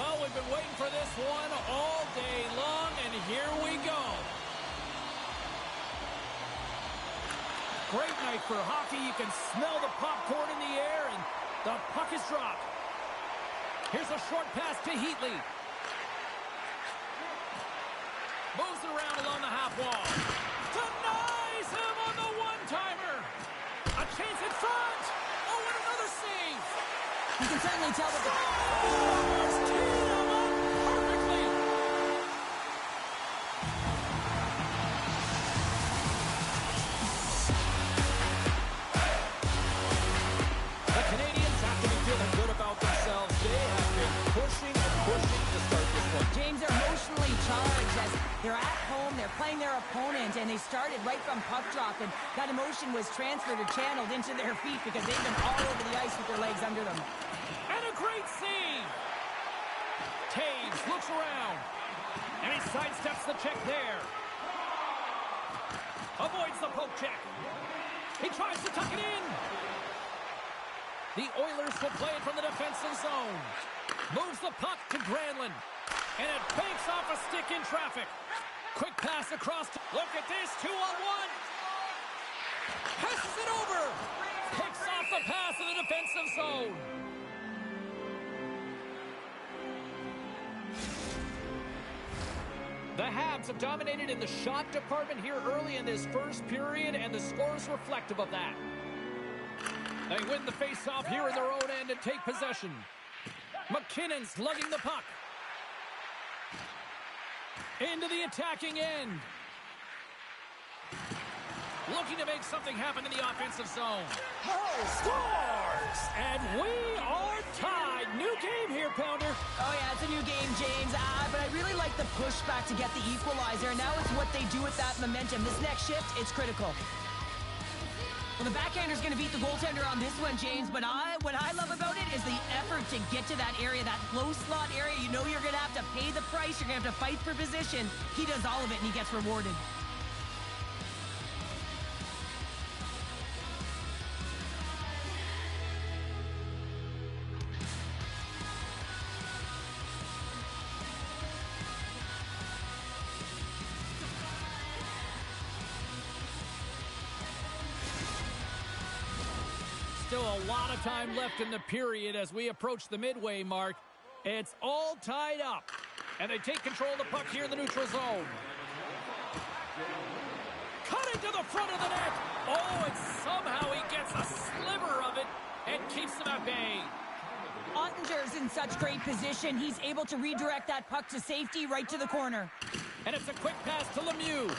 Well, we've been waiting for this one all day long, and here we go. Great night for hockey. You can smell the popcorn in the air, and the puck is dropped. Here's a short pass to Heatley. Moves it around along the half wall. Denies him on the one-timer. A chance in front. Oh, and another save. You can certainly tell that the Canadians have to be feeling good about themselves. They have been pushing and pushing to start this one. James are emotionally charged as they're at home, they're playing their opponent, and they started right from puck drop, and that emotion was transferred or channeled into their feet because they've been all over the ice with their legs under them. And a great save. Taves looks around, and he sidesteps the check there. Avoids the poke check. He tries to tuck it in. The Oilers will play it from the defensive zone. Moves the puck to Granlund. And it banks off a stick in traffic. Quick pass across. Look at this, 2-on-1. Passes it over. Picks off the pass in the defensive zone. The Habs have dominated in the shot department here early in this first period, and the score is reflective of that. They win the face-off here in their own end and take possession. McKinnon's lugging the puck. Into the attacking end. Looking to make something happen in the offensive zone. Scores! And we are tied. New game here, Pounder. Oh, yeah, it's a new game, James. But I really like the pushback to get the equalizer. Now it's what they do with that momentum. This next shift, it's critical. Well, the backhander's going to beat the goaltender on this one, James, but what I love about it is the effort to get to that area, that low slot area. You know you're going to have to pay the price. You're going to have to fight for position. He does all of it, and he gets rewarded. Still a lot of time left in the period as we approach the midway mark. It's all tied up. And they take control of the puck here in the neutral zone. Cut into the front of the net. Oh, and somehow he gets a sliver of it and keeps them at bay. Ottinger's in such great position. He's able to redirect that puck to safety right to the corner. And it's a quick pass to Lemieux.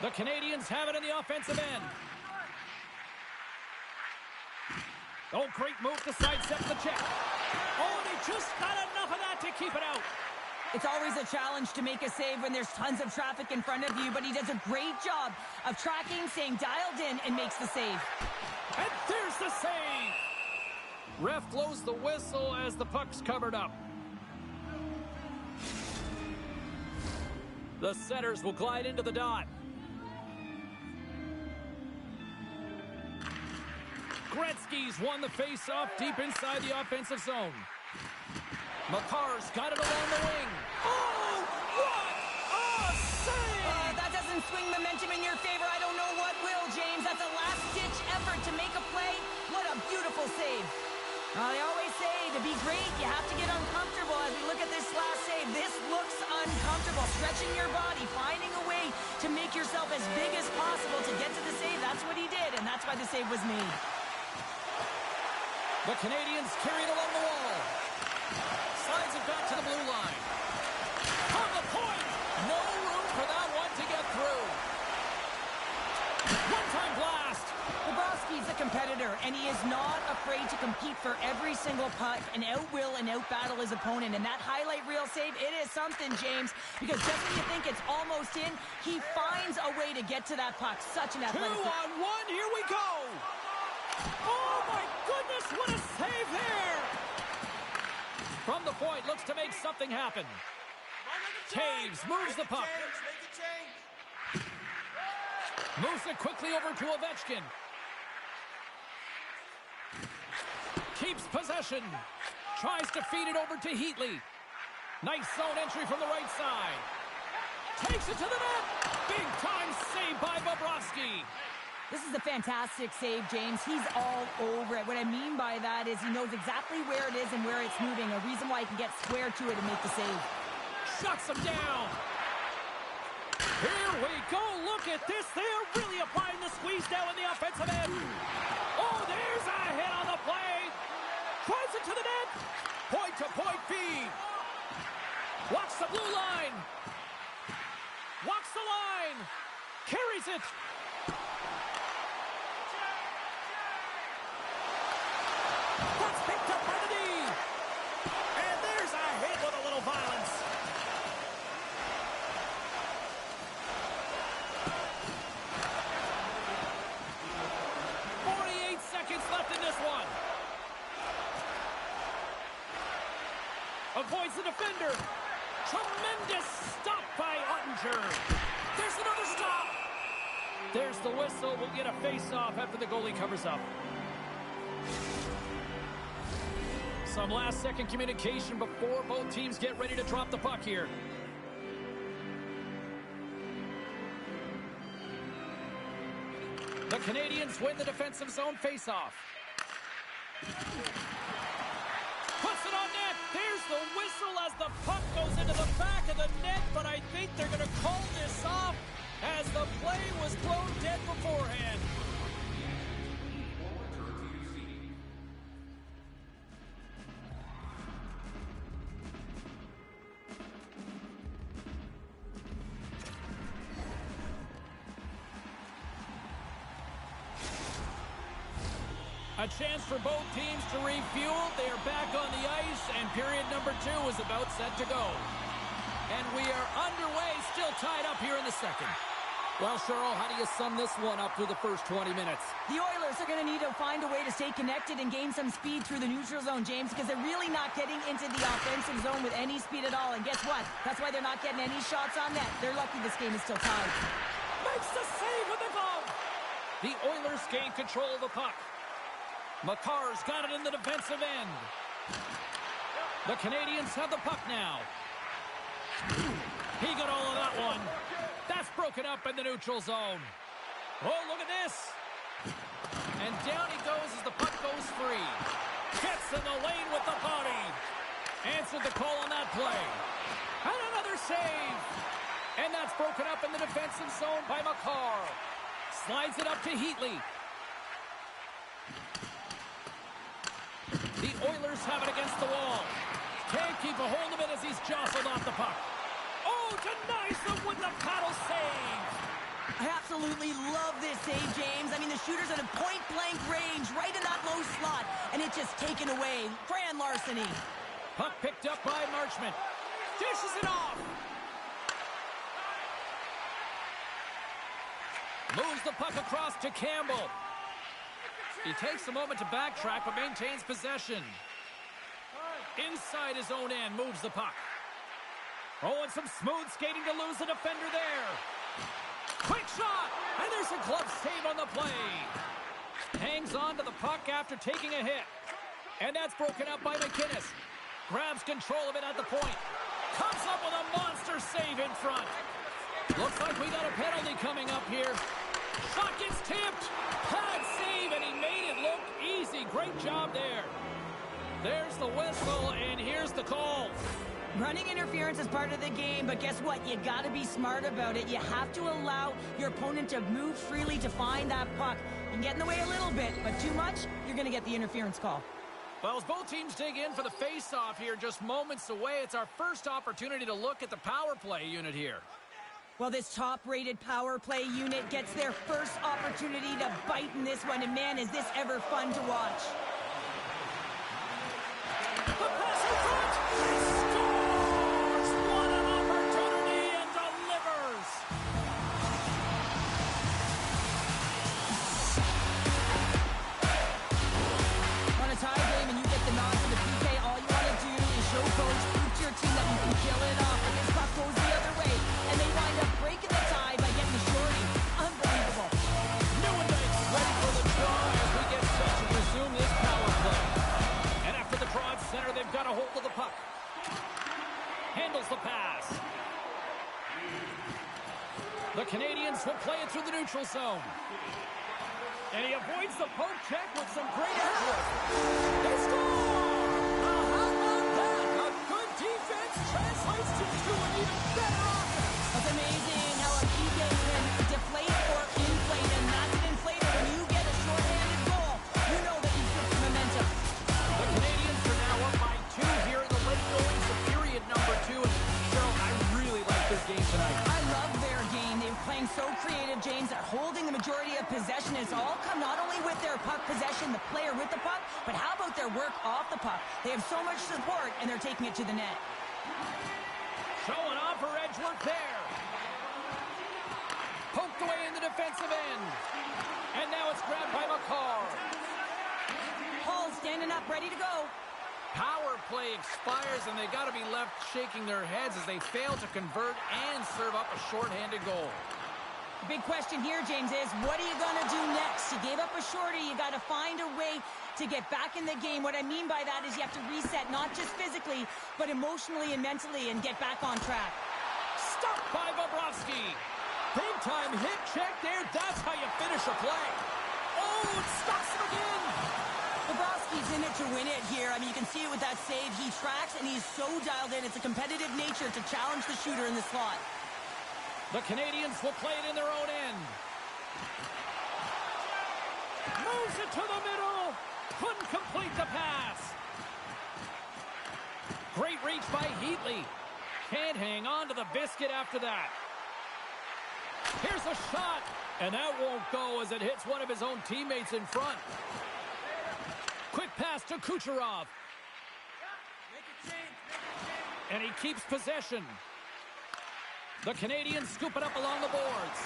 The Canadians have it in the offensive end. Oh, great move to sidestep the check. Oh, and he just got enough of that to keep it out. It's always a challenge to make a save when there's tons of traffic in front of you, but he does a great job of tracking, staying dialed in, and makes the save. And there's the save. Ref blows the whistle as the puck's covered up. The setters will glide into the dot. Gretzky's won the face-off deep inside the offensive zone. Makar's got it along the wing. Oh, what a save! That doesn't swing momentum in your favor. I don't know what will, James. That's a last-ditch effort to make a play. What a beautiful save. They always say to be great, you have to get uncomfortable. As we look at this last save, this looks uncomfortable. Stretching your body, finding a way to make yourself as big as possible to get to the save. That's what he did, and that's why the save was made. The Canadians carry it along the wall. Slides it back to the blue line. On the point! No room for that one to get through. One-time blast. Bobrovsky's a competitor, and he is not afraid to compete for every single puck and out-will and out-battle his opponent. And that highlight reel save, it is something, James, because just when you think it's almost in, he finds a way to get to that puck. Such an athletic... 2-on-1, here we go! Oh, my goodness, what a save there! From the point, looks to make something happen. Taves moves the puck. Moves it quickly over to Ovechkin. Keeps possession. Tries to feed it over to Heatley. Nice zone entry from the right side. Takes it to the net. Big time save by Bobrovsky. This is a fantastic save, James. He's all over it. What I mean by that is he knows exactly where it is and where it's moving. A reason why he can get square to it and make the save. Shuts him down. Here we go. Look at this. They're really applying the squeeze now in the offensive end. Oh, there's a hit on the play. Tries it to the net. Point-to-point feed. Walks the blue line. Walks the line. Carries it. That's picked up by the D. And there's a hit with a little violence. Left in this one. Avoids the defender. Tremendous stop by Ottinger. There's another stop. There's the whistle. We'll get a face-off after the goalie covers up. Some last-second communication before both teams get ready to drop the puck here. The Canadians win the defensive zone face-off. Puts it on net. There's the whistle as the puck goes into the back of the net, but I think they're going to call this off as the play was thrown dead beforehand. A chance for both teams to refuel. They are back on the ice, and period number 2 is about set to go. And we are underway, still tied up here in the second. Well, Cheryl, how do you sum this one up through the first 20 minutes? The Oilers are going to need to find a way to stay connected and gain some speed through the neutral zone, James, because they're really not getting into the offensive zone with any speed at all. And guess what? That's why they're not getting any shots on net. They're lucky this game is still tied. Makes the save with the glove. The Oilers gain control of the puck. Makar's got it in the defensive end. The Canadians have the puck now. He got all of that one. That's broken up in the neutral zone. Oh, look at this. And down he goes as the puck goes free. Gets in the lane with the body. Answered the call on that play. And another save. And that's broken up in the defensive zone by Makar. Slides it up to Heatley. The Oilers have it against the wall. Can't keep a hold of it as he's jostled off the puck. Oh, denies them with the paddle save. I absolutely love this save, James. I mean, the shooter's at a point-blank range, right in that low slot, and it's just taken away. Grand larceny. Puck picked up by Marchment. Dishes it off. Moves the puck across to Campbell. He takes a moment to backtrack, but maintains possession. Inside his own end, moves the puck. Oh, and some smooth skating to lose the defender there. Quick shot, and there's a glove save on the play. Hangs on to the puck after taking a hit. And that's broken up by McInnes. Grabs control of it at the point. Comes up with a monster save in front. Looks like we got a penalty coming up here. Shot gets tipped. Pad save, and he made it look easy. Great job there. There's the whistle, and here's the call. Running interference is part of the game, but guess what? You got to be smart about it. You have to allow your opponent to move freely to find that puck. You can get in the way a little bit, but too much, you're going to get the interference call. Well, as both teams dig in for the face-off here, just moments away, it's our first opportunity to look at the power play unit here. Well, this top-rated power play unit gets their first opportunity to bite in this one, and man, is this ever fun to watch. The pass in front! Scores! What an opportunity, and delivers! On a tie game and you get the nod for the PK, all you want to do is show coach, prove to your team that you can kill it off, but this puck goes the other way, and they wind up breaking the tie by getting the shorty. Unbelievable. Newendike's ready for the draw as we get set to resume this power play. And after the draw at center, they've got Canadians will play it through the neutral zone. And he avoids the poke check with some great effort. They score! How about that? A good defense translates to an even better offense. It's amazing how a PK can deflate or inflate, and that's an inflator. When you get a shorthanded goal, you know that you get the momentum. The Canadians are now up by 2 here in the late goings of period number 2. And Cheryl, I really like this game tonight. I love their game. They're playing so creative, James, that holding the majority of possession has all come not only with their puck possession, the player with the puck, but how about their work off the puck? They have so much support, and they're taking it to the net. Showing off her edge work there. Poked away in the defensive end. And now it's grabbed by McCarr. Hall standing up, ready to go. Power play expires, and they got to be left shaking their heads as they fail to convert and serve up a shorthanded goal. The big question here, James, is what are you going to do next? You gave up a shorty. You got to find a way to get back in the game. What I mean by that is you have to reset, not just physically, but emotionally and mentally, and get back on track. Stopped by Bobrovsky. Big time hit check there. That's how you finish a play. Oh, it stops him again. Bobrovsky's in it to win it here. I mean, you can see it with that save. He tracks, and he's so dialed in. It's a competitive nature to challenge the shooter in the slot. The Canadians will play it in their own end. Moves it to the middle. Couldn't complete the pass. Great reach by Heatley. Can't hang on to the biscuit after that. Here's a shot. And that won't go as it hits one of his own teammates in front. Quick pass to Kucherov. And he keeps possession. The Canadians scoop it up along the boards.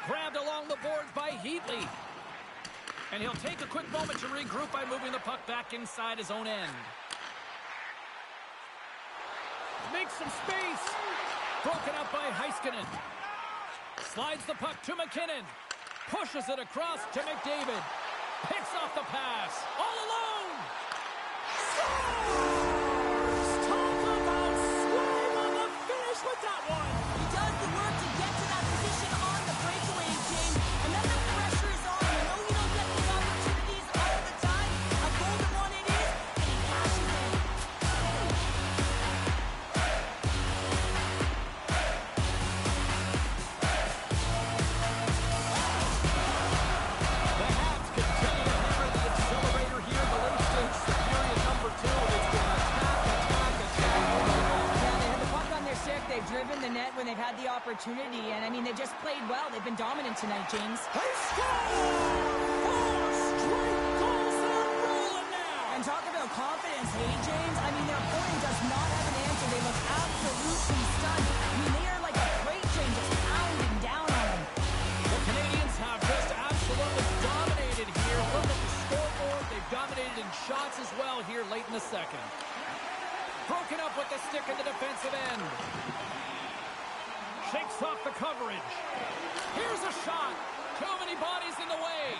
Grabbed along the boards by Heatley. And he'll take a quick moment to regroup by moving the puck back inside his own end. Makes some space. Broken up by Heiskanen. Slides the puck to McKinnon. Pushes it across to McDavid. Picks off the pass. All alone. Scores! Talk about swing on the finish with that one. He does the work to get to that position on the breakaway, James. And then the pressure is on. You know you don't get these opportunities all the time. A golden one it is, and he cashes in. The Habs continue to hammer the accelerator here in the late stage of period number 2. It's been attack. Yeah, they had the puck on their stick. They've driven the net when they've had the opportunity. And, I mean, they've just played well. They've been dominant tonight, James. They score! 4 straight goals. They're rolling now. And talk about confidence, hey, James? I mean, their opponent does not have an answer. They look absolutely stunned. I mean, they are like a freight train just pounding down on them. The Canadians have just absolutely dominated here. Look at the scoreboard. They've dominated in shots as well here late in the second. Broken up with the stick in the defensive end. Shakes off the coverage. Here's a shot. Too many bodies in the way.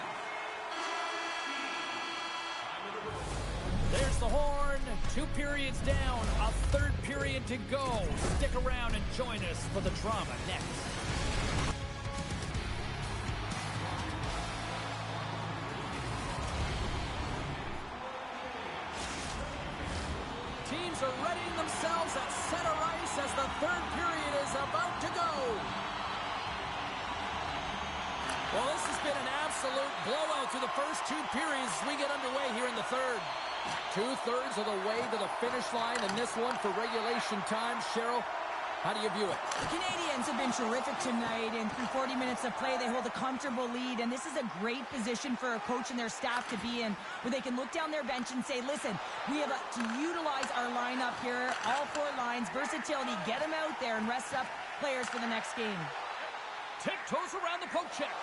There's the horn. 2 periods down. A 3rd period to go. Stick around and join us for the drama next. Teams are readying themselves at center ice as the 3rd period is about to go. Well, this has been an absolute blowout through the first 2 periods as we get underway here in the 3rd. 2/3 of the way to the finish line, and this one for regulation time. Cheryl, how do you view it? The Canadians have been terrific tonight, and through 40 minutes of play, they hold a comfortable lead, and this is a great position for a coach and their staff to be in, where they can look down their bench and say, listen, we have to utilize our lineup here, all 4 lines, versatility, get them out there and rest up players for the next game. Tiptoes around the poke check.